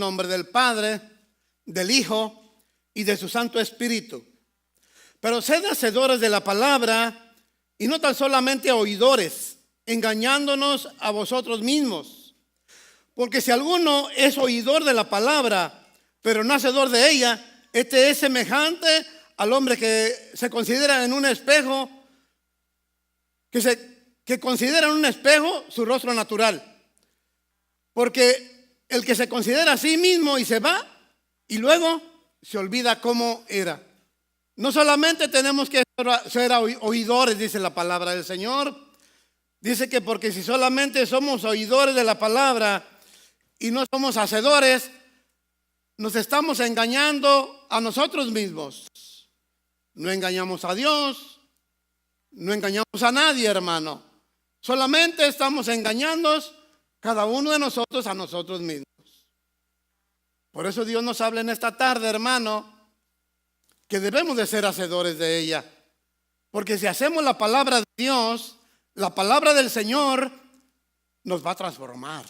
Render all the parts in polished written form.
nombre del Padre, del Hijo y de su Santo Espíritu. Pero sed hacedores de la palabra y no tan solamente oidores, engañándonos a vosotros mismos. Porque si alguno es oidor de la palabra, pero no hacedor de ella, este es semejante al hombre que se considera en un espejo, que considera en un espejo su rostro natural. Porque el que se considera a sí mismo y se va, y luego se olvida cómo era. No solamente tenemos que ser oidores, dice la palabra del Señor. Dice que porque si solamente somos oidores de la palabra y no somos hacedores, nos estamos engañando a nosotros mismos. No engañamos a Dios, no engañamos a nadie, hermano. Solamente estamos engañándonos cada uno de nosotros a nosotros mismos. Por eso Dios nos habla en esta tarde, hermano, que debemos de ser hacedores de ella. Porque si hacemos la palabra de Dios, la palabra del Señor nos va a transformar,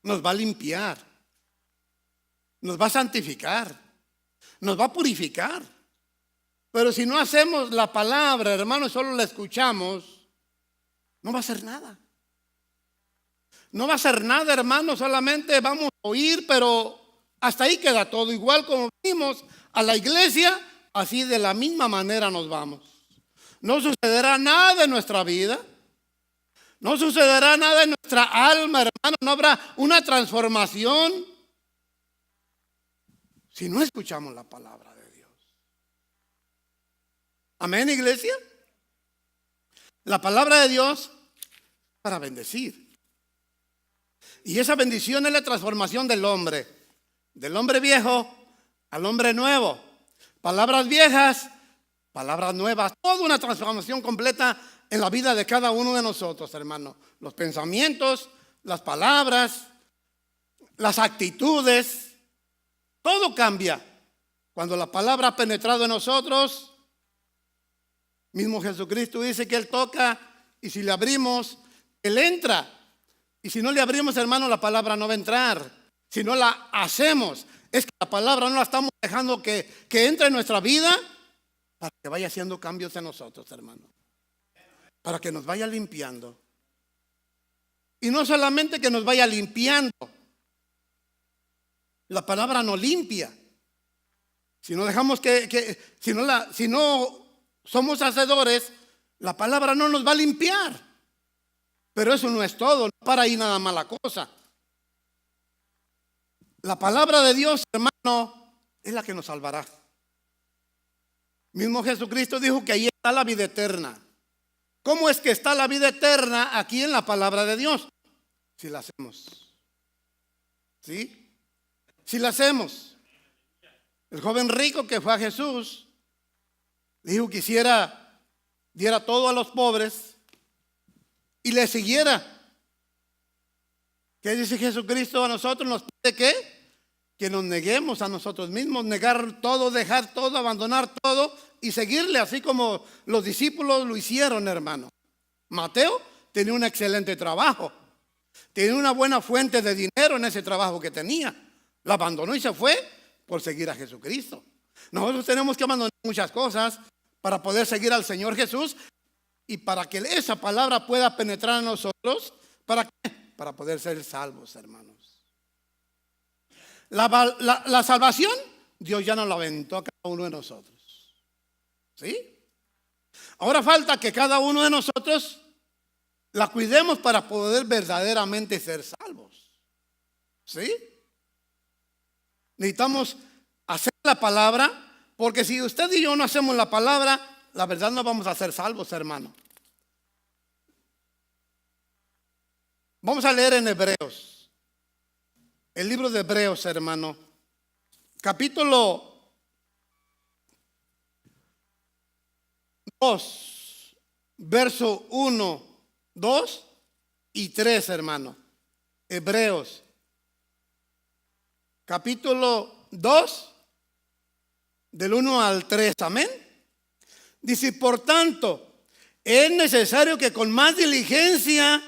nos va a limpiar, nos va a santificar, nos va a purificar. Pero si no hacemos la palabra, hermano, solo la escuchamos, no va a hacer nada. No va a hacer nada, hermano, solamente vamos a oír, pero hasta ahí queda todo. Igual como venimos a la iglesia, así de la misma manera nos vamos. No sucederá nada en nuestra vida. No sucederá nada en nuestra alma, hermano. No habrá una transformación si no escuchamos la palabra de Dios. Amén, iglesia. La palabra de Dios para bendecir. Y esa bendición es la transformación del hombre viejo al hombre nuevo. Palabras viejas, palabras nuevas, toda una transformación completa en la vida de cada uno de nosotros, hermano. Los pensamientos, las palabras, las actitudes, todo cambia. Cuando la palabra ha penetrado en nosotros, mismo Jesucristo dice que Él toca y si le abrimos, Él entra. Y si no le abrimos, hermano, la palabra no va a entrar. Si no la hacemos, es que la palabra no la estamos dejando que entre en nuestra vida para que vaya haciendo cambios en nosotros, hermano. Para que nos vaya limpiando. Y no solamente que nos vaya limpiando. La palabra no limpia. Si no dejamos si no somos hacedores, la palabra no nos va a limpiar. Pero eso no es todo, no para ahí nada más la cosa. La palabra de Dios, hermano, es la que nos salvará. Mismo Jesucristo dijo que ahí está la vida eterna. ¿Cómo es que está la vida eterna aquí en la palabra de Dios? Si la hacemos. ¿Sí? Si la hacemos. El joven rico que fue a Jesús dijo que diera todo a los pobres y le siguiera. ¿Qué dice Jesucristo a nosotros? ¿Nos pide qué? Que nos neguemos a nosotros mismos, negar todo, dejar todo, abandonar todo y seguirle, así como los discípulos lo hicieron, hermano. Mateo tenía un excelente trabajo, tenía una buena fuente de dinero en ese trabajo que tenía. La abandonó y se fue por seguir a Jesucristo. Nosotros tenemos que abandonar muchas cosas para poder seguir al Señor Jesús y para que esa palabra pueda penetrar en nosotros. ¿Para qué? Para poder ser salvos, hermanos. La salvación, Dios ya nos la aventó a cada uno de nosotros. ¿Sí? Ahora falta que cada uno de nosotros la cuidemos para poder verdaderamente ser salvos. ¿Sí? Necesitamos hacer la palabra, porque si usted y yo no hacemos la palabra, la verdad no vamos a ser salvos, hermano. Vamos a leer en Hebreos. El libro de Hebreos, hermano. Capítulo 2, verso 1, 2 y 3, hermano. Hebreos. Capítulo 2, del 1 al 3, amén. Dice, por tanto, es necesario que con más diligencia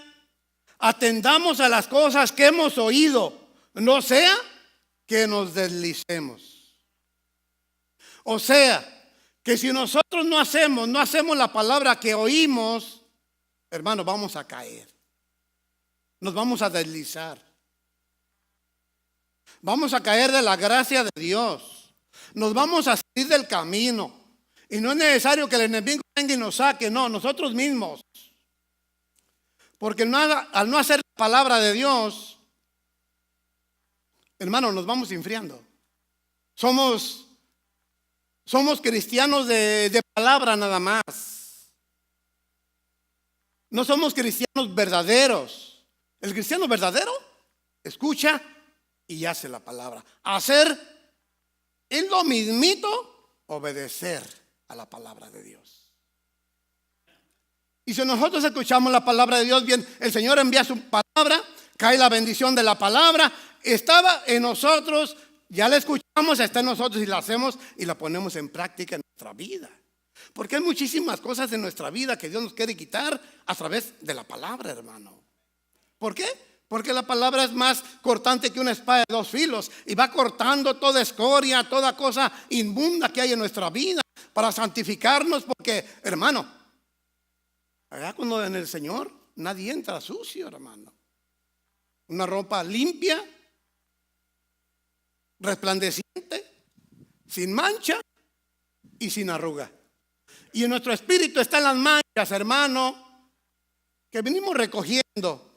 atendamos a las cosas que hemos oído, no sea que nos deslicemos. O sea, que si nosotros no hacemos la palabra que oímos, hermano, vamos a caer. Nos vamos a deslizar. Vamos a caer de la gracia de Dios. Nos vamos a salir del camino. Y no es necesario que el enemigo venga y nos saque, no, nosotros mismos. Porque al no hacer la palabra de Dios, hermano, nos vamos enfriando. Somos cristianos de palabra nada más. No somos cristianos verdaderos. El cristiano verdadero escucha y hace la palabra. Hacer es lo mismito, obedecer a la palabra de Dios. Y si nosotros escuchamos la palabra de Dios bien, el Señor envía su palabra, cae la bendición de la palabra, estaba en nosotros, ya la escuchamos, está en nosotros y la hacemos y la ponemos en práctica en nuestra vida. Porque hay muchísimas cosas en nuestra vida que Dios nos quiere quitar a través de la palabra, hermano. ¿Por qué? Porque la palabra es más cortante que una espada de dos filos y va cortando toda escoria, toda cosa inmunda que hay en nuestra vida para santificarnos. Porque, hermano, allá cuando en el Señor nadie entra sucio, hermano. Una ropa limpia, resplandeciente, sin mancha y sin arruga. Y en nuestro espíritu están las manchas, hermano, que venimos recogiendo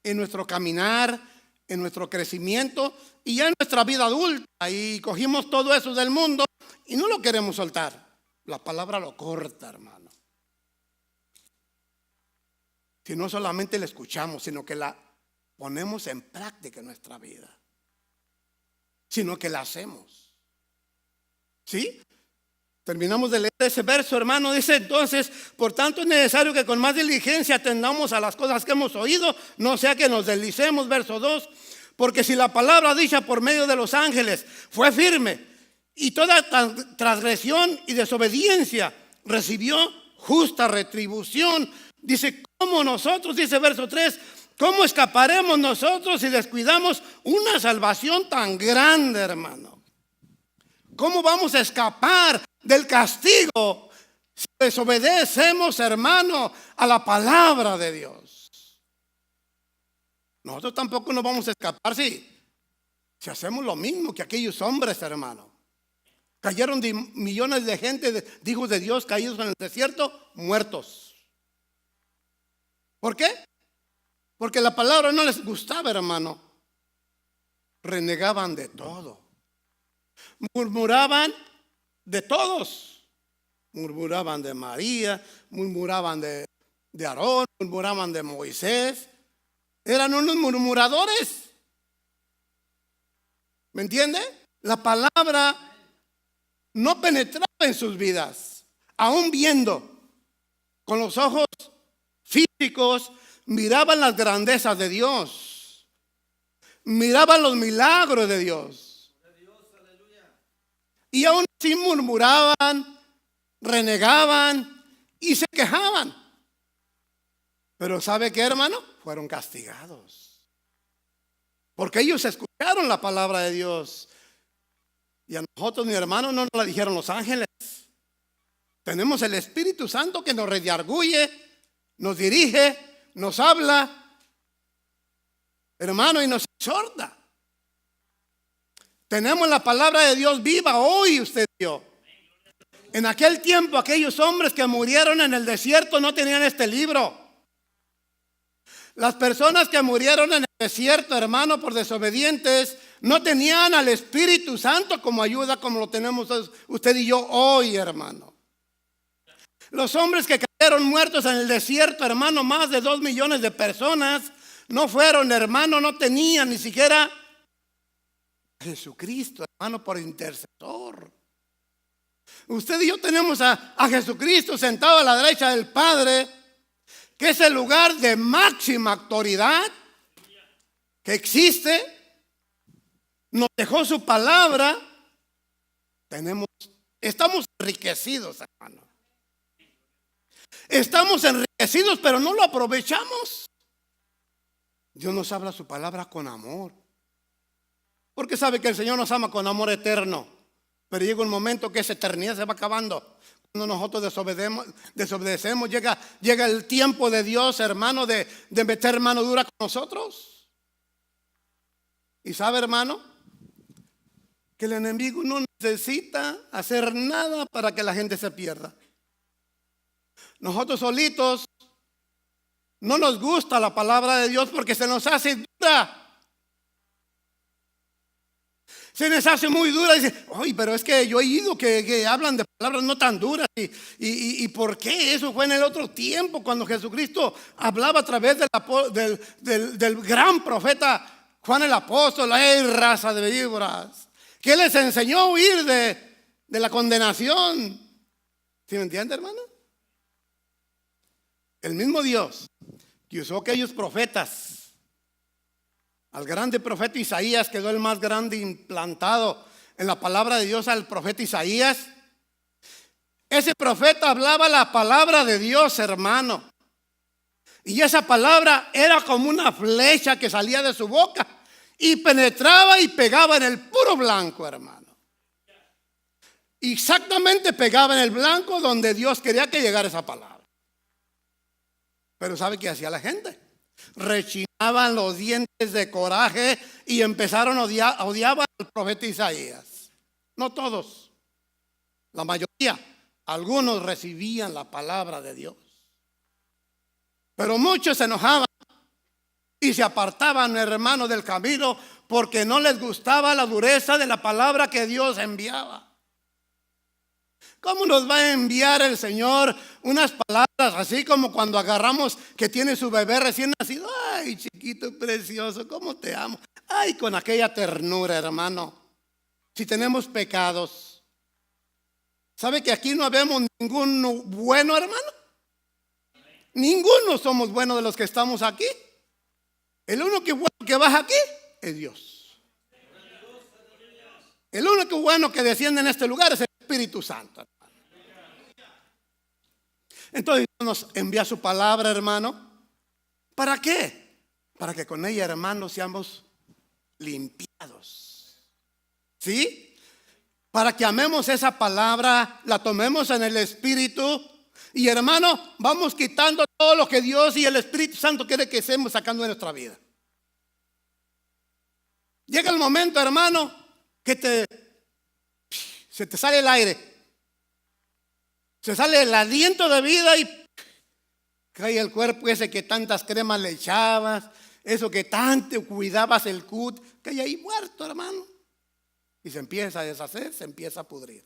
en nuestro caminar, en nuestro crecimiento y ya en nuestra vida adulta. Y cogimos todo eso del mundo y no lo queremos soltar. La palabra lo corta, hermano. Si no solamente la escuchamos, sino que la ponemos en práctica en nuestra vida, sino que la hacemos. ¿Sí? Terminamos de leer ese verso, hermano. Dice entonces: por tanto es necesario que con más diligencia atendamos a las cosas que hemos oído, no sea que nos deslicemos. Verso 2: porque si la palabra dicha por medio de los ángeles fue firme, y toda transgresión y desobediencia recibió justa retribución, dice, ¿cómo nosotros? Dice verso 3: ¿cómo escaparemos nosotros si descuidamos una salvación tan grande, hermano? ¿Cómo vamos a escapar del castigo si desobedecemos, hermano, a la palabra de Dios? Nosotros tampoco nos vamos a escapar si hacemos lo mismo que aquellos hombres, hermano. Cayeron millones de gente, de hijos de Dios caídos en el desierto, muertos. ¿Por qué? Porque la palabra no les gustaba, hermano. Renegaban de todo. Murmuraban de todos. Murmuraban de María, murmuraban de Aarón, murmuraban de Moisés. Eran unos murmuradores. ¿Me entiende? La palabra no penetraba en sus vidas. Aún viendo con los ojos físicos, miraban las grandezas de Dios. Miraban los milagros de Dios. Y aún así murmuraban, renegaban y se quejaban. Pero ¿sabe qué, hermano? Fueron castigados. Porque ellos escucharon la palabra de Dios. Y a nosotros, mi hermano, no nos la dijeron los ángeles. Tenemos el Espíritu Santo que nos redarguye, nos dirige, nos habla, hermano, y nos exhorta. Tenemos la palabra de Dios viva hoy, usted y yo. En aquel tiempo, aquellos hombres que murieron en el desierto no tenían este libro. Las personas que murieron en el desierto, hermano, por desobedientes, no tenían al Espíritu Santo como ayuda, como lo tenemos usted y yo hoy, hermano. Los hombres que cayeron muertos en el desierto, hermano, más de 2 millones de personas, no fueron, hermano, no tenían ni siquiera Jesucristo, hermano, por intercesor. Usted y yo tenemos a Jesucristo sentado a la derecha del Padre, que es el lugar de máxima autoridad que existe. Nos dejó su palabra. Estamos enriquecidos, hermano. Estamos enriquecidos, pero no lo aprovechamos. Dios nos habla su palabra con amor. Porque sabe que el Señor nos ama con amor eterno. Pero llega un momento que esa eternidad se va acabando. Cuando nosotros desobedecemos, llega el tiempo de Dios, hermano, de meter mano dura con nosotros. Y sabe, hermano, que el enemigo no necesita hacer nada para que la gente se pierda. Nosotros solitos no nos gusta la palabra de Dios porque se nos hace dura. Se les hace muy dura y dice, oye, pero es que yo he oído que hablan de palabras no tan duras. ¿Y por qué? Eso fue en el otro tiempo, cuando Jesucristo hablaba a través del gran profeta Juan el apóstol. ¡Ay, raza de víboras! Que les enseñó a huir de la condenación. ¿Sí me entiende, hermano? El mismo Dios que usó aquellos profetas, al grande profeta Isaías, quedó el más grande implantado en la palabra de Dios, al profeta Isaías. Ese profeta hablaba la palabra de Dios, hermano. Y esa palabra era como una flecha que salía de su boca y penetraba y pegaba en el puro blanco, hermano. Exactamente pegaba en el blanco donde Dios quería que llegara esa palabra. Pero ¿sabe qué hacía la gente? Rechinaban los dientes de coraje y empezaron a odiar al profeta Isaías. No todos, la mayoría. Algunos recibían la palabra de Dios, pero muchos se enojaban y se apartaban, hermano, del camino porque no les gustaba la dureza de la palabra que Dios enviaba. ¿Cómo nos va a enviar el Señor unas palabras así como cuando agarramos que tiene su bebé recién nacido? Ay, chiquito precioso, ¿cómo te amo? Ay, con aquella ternura, hermano. Si tenemos pecados, ¿sabe que aquí no habemos ninguno bueno, hermano? Ninguno somos buenos de los que estamos aquí. El único bueno que baja aquí es Dios. El único bueno que desciende en este lugar es el Espíritu Santo. Entonces nos envía su palabra, hermano. ¿Para qué? Para que con ella, hermano, seamos limpiados. ¿Sí? Para que amemos esa palabra, la tomemos en el Espíritu. Y, hermano, vamos quitando todo lo que Dios y el Espíritu Santo quiere que estemos sacando de nuestra vida. Llega el momento, hermano, que se te sale el aire. Se sale el aliento de vida y cae el cuerpo ese que tantas cremas le echabas, eso que tanto cuidabas el cut, cae ahí muerto, hermano. Y se empieza a deshacer, se empieza a pudrir.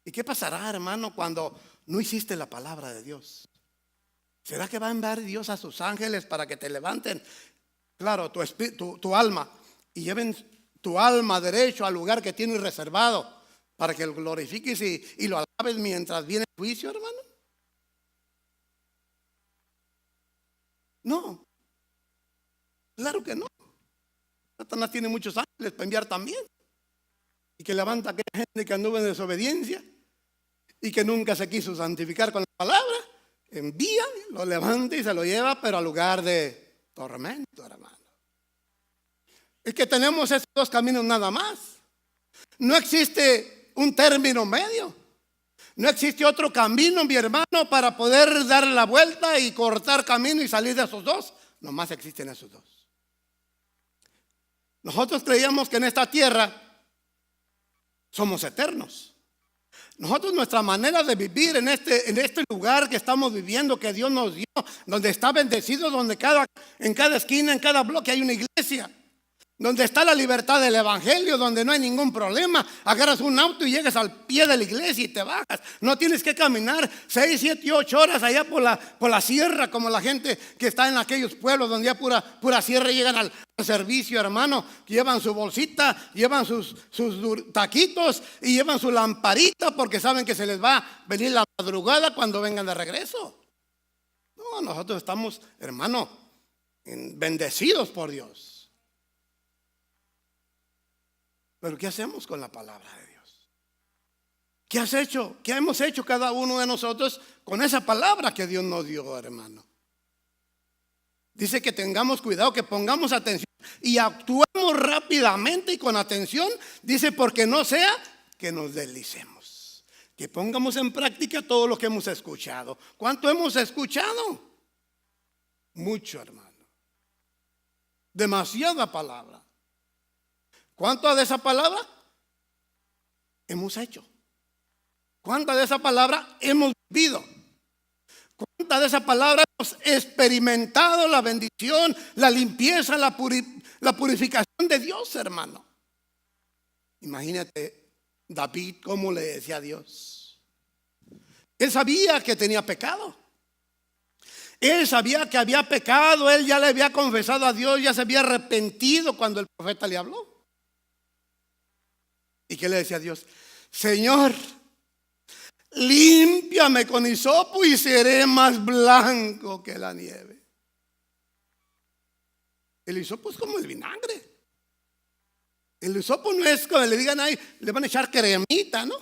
¿Y qué pasará, hermano, cuando no hiciste la palabra de Dios? ¿Será que va a enviar Dios a sus ángeles para que te levanten, claro, tu alma, y lleven tu alma derecho al lugar que tienes reservado para que lo glorifiques y lo alabes mientras viene el juicio, hermano? No, claro que no. Satanás tiene muchos ángeles para enviar también, y que levanta a aquella gente que anduvo en desobediencia y que nunca se quiso santificar con la palabra. Envía, lo levanta y se lo lleva, pero al lugar de tormento, hermano. Es que tenemos esos dos caminos nada más. No existe un término medio. No existe otro camino, mi hermano, para poder dar la vuelta y cortar camino y salir de esos dos. Nomás existen esos dos. Nosotros creíamos que en esta tierra somos eternos. Nosotros, nuestra manera de vivir en este lugar que estamos viviendo, que Dios nos dio, donde está bendecido, donde en cada esquina, en cada bloque hay una iglesia, donde está la libertad del evangelio, donde no hay ningún problema. Agarras un auto y llegas al pie de la iglesia y te bajas. No tienes que caminar 6, 7, 8 horas allá por la sierra, como la gente que está en aquellos pueblos donde hay pura sierra. Llegan al servicio, hermano, llevan su bolsita, llevan sus taquitos y llevan su lamparita porque saben que se les va a venir la madrugada cuando vengan de regreso. No, nosotros estamos, hermano, bendecidos por Dios. Pero ¿qué hacemos con la palabra de Dios? ¿Qué has hecho? ¿Qué hemos hecho cada uno de nosotros con esa palabra que Dios nos dio, hermano? Dice que tengamos cuidado, que pongamos atención y actuemos rápidamente y con atención, dice, porque no sea que nos deslicemos, que pongamos en práctica todo lo que hemos escuchado. ¿Cuánto hemos escuchado? Mucho, hermano. Demasiada palabra. ¿Cuánto de esa palabra hemos hecho? ¿Cuánta de esa palabra hemos vivido? ¿Cuánta de esa palabra hemos experimentado la bendición, la limpieza, la purificación de Dios, hermano? Imagínate David cómo le decía a Dios. Él sabía que tenía pecado. Él sabía que había pecado. Él ya le había confesado a Dios, ya se había arrepentido cuando el profeta le habló. ¿Y qué le decía a Dios? Señor, límpiame con hisopo y seré más blanco que la nieve. El hisopo es como el vinagre. El hisopo no es como le digan ahí, le van a echar cremita, ¿no?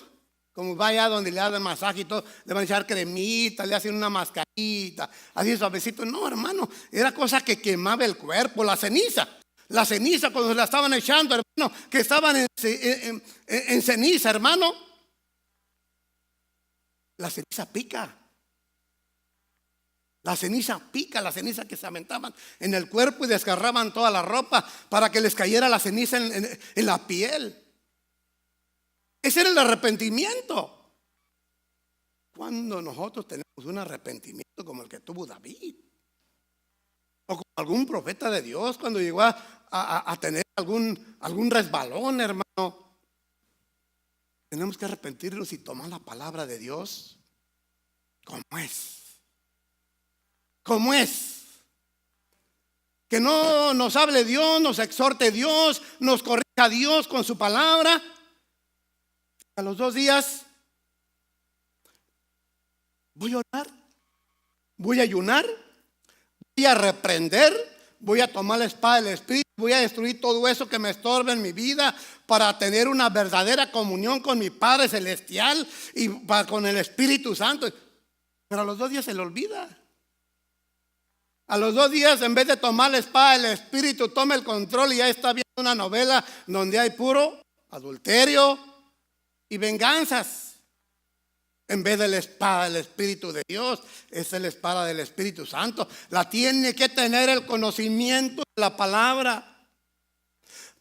Como vaya donde le hacen masaje y todo, le van a echar cremita, le hacen una mascarita, así suavecito. No, hermano, era cosa que quemaba el cuerpo, la ceniza. La ceniza cuando se la estaban echando, hermano, que estaban en ceniza, hermano. La ceniza pica. La ceniza pica, la ceniza que se aventaban en el cuerpo y desgarraban toda la ropa para que les cayera la ceniza en la piel. Ese era el arrepentimiento. Cuando nosotros tenemos un arrepentimiento como el que tuvo David, o como algún profeta de Dios cuando llegó a tener algún resbalón, hermano, tenemos que arrepentirnos y tomar la palabra de Dios como es. Como es. Que no nos hable Dios, nos exhorte Dios, nos corrija Dios con su palabra. A los 2 días voy a orar, voy a ayunar, voy a reprender, voy a tomar la espada del Espíritu, voy a destruir todo eso que me estorbe en mi vida para tener una verdadera comunión con mi Padre Celestial y con el Espíritu Santo. Pero a los 2 días se le olvida. A los 2 días, en vez de tomar la espada del Espíritu, toma el control y ya está viendo una novela donde hay puro adulterio y venganzas. En vez de la espada del Espíritu de Dios, es la espada del Espíritu Santo. La tiene que tener el conocimiento de la palabra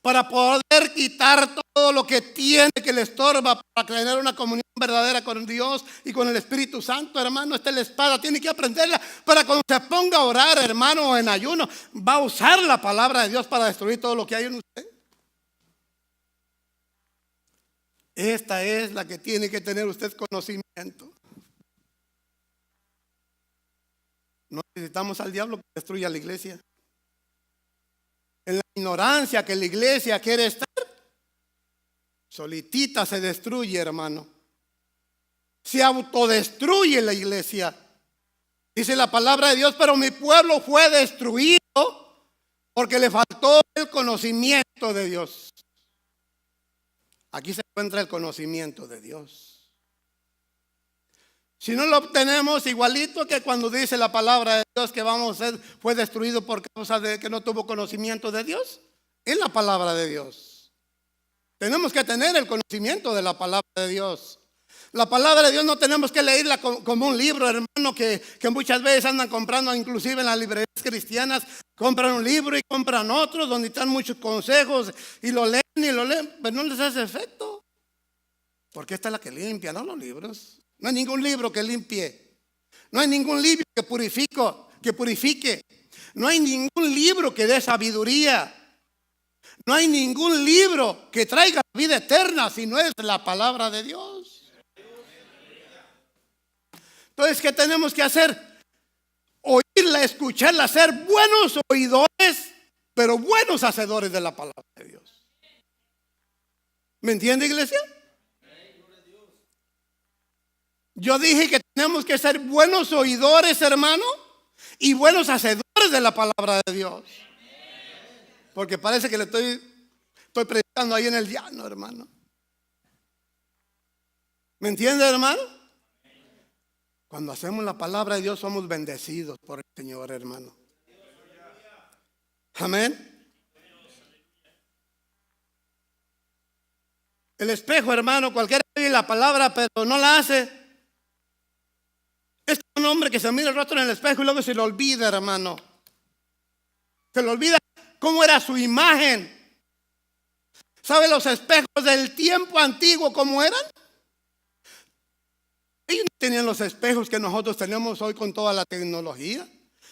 para poder quitar todo lo que tiene que le estorba para tener una comunión verdadera con Dios y con el Espíritu Santo, hermano. Esta es la espada, tiene que aprenderla para cuando se ponga a orar, hermano, o en ayuno, va a usar la palabra de Dios para destruir todo lo que hay en usted. Esta es la que tiene que tener usted conocimiento. No necesitamos al diablo que destruya la iglesia. En la ignorancia que la iglesia quiere estar, solitita se destruye, hermano. Se autodestruye la iglesia. Dice la palabra de Dios, pero mi pueblo fue destruido porque le faltó el conocimiento de Dios. Aquí se encuentra el conocimiento de Dios. Si no lo obtenemos, igualito que cuando dice la palabra de Dios que vamos a ser, fue destruido por causa de que no tuvo conocimiento de Dios. Es la palabra de Dios. Tenemos que tener el conocimiento de la palabra de Dios. La palabra de Dios no tenemos que leerla como un libro, hermano, que muchas veces andan comprando, inclusive en las librerías cristianas, compran un libro y compran otro donde están muchos consejos y lo leen, pero no les hace efecto. Porque esta es la que limpia, no los libros. No hay ningún libro que limpie. No hay ningún libro que purifique. No hay ningún libro que dé sabiduría. No hay ningún libro que traiga vida eterna si no es la palabra de Dios. Entonces, ¿qué tenemos que hacer? Oírla, escucharla, ser buenos oidores, pero buenos hacedores de la palabra de Dios. ¿Me entiende, iglesia? Yo dije que tenemos que ser buenos oidores, hermano, y buenos hacedores de la palabra de Dios. Porque parece que le estoy predicando ahí en el llano, hermano. ¿Me entiende, hermano? Cuando hacemos la palabra de Dios somos bendecidos por el Señor, hermano. Amén. El espejo, hermano, cualquiera oye la palabra, pero no la hace. Es un hombre que se mira el rostro en el espejo y luego se le olvida, hermano. Se le olvida cómo era su imagen. ¿Sabe los espejos del tiempo antiguo cómo eran? Ellos no tenían los espejos que nosotros tenemos hoy con toda la tecnología.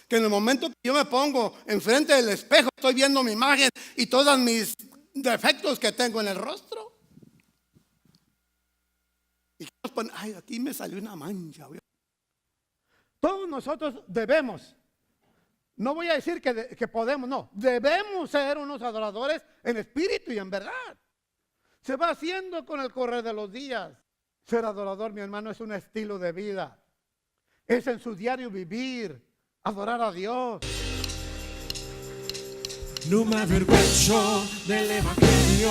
Que en el momento que yo me pongo enfrente del espejo, estoy viendo mi imagen y todos mis defectos que tengo en el rostro. Y ay, aquí me salió una mancha. Todos nosotros debemos, no voy a decir que podemos, no, debemos ser unos adoradores en espíritu y en verdad. Se va haciendo con el correr de los días. Ser adorador, mi hermano, es un estilo de vida. Es en su diario vivir, adorar a Dios. No me avergüenzo del evangelio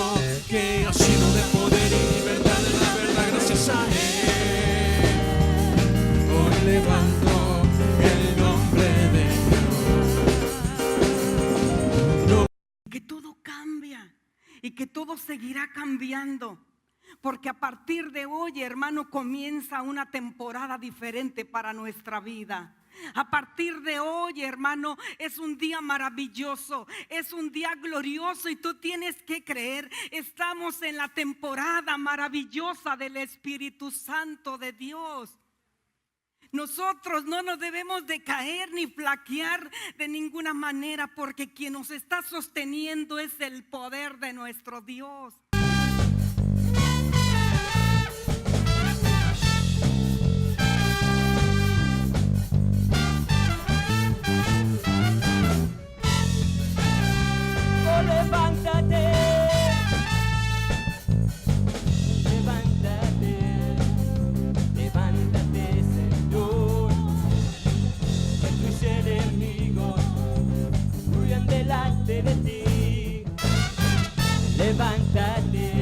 que ha sido de poder y libertad, de la verdad, gracias a él. Hoy levanto el nombre de Dios. No. Que todo cambia y que todo seguirá cambiando. Porque a partir de hoy, hermano, comienza una temporada diferente para nuestra vida. A partir de hoy, hermano, es un día maravilloso, es un día glorioso y tú tienes que creer. Estamos en la temporada maravillosa del Espíritu Santo de Dios. Nosotros no nos debemos de caer ni flaquear de ninguna manera, porque quien nos está sosteniendo es el poder de nuestro Dios.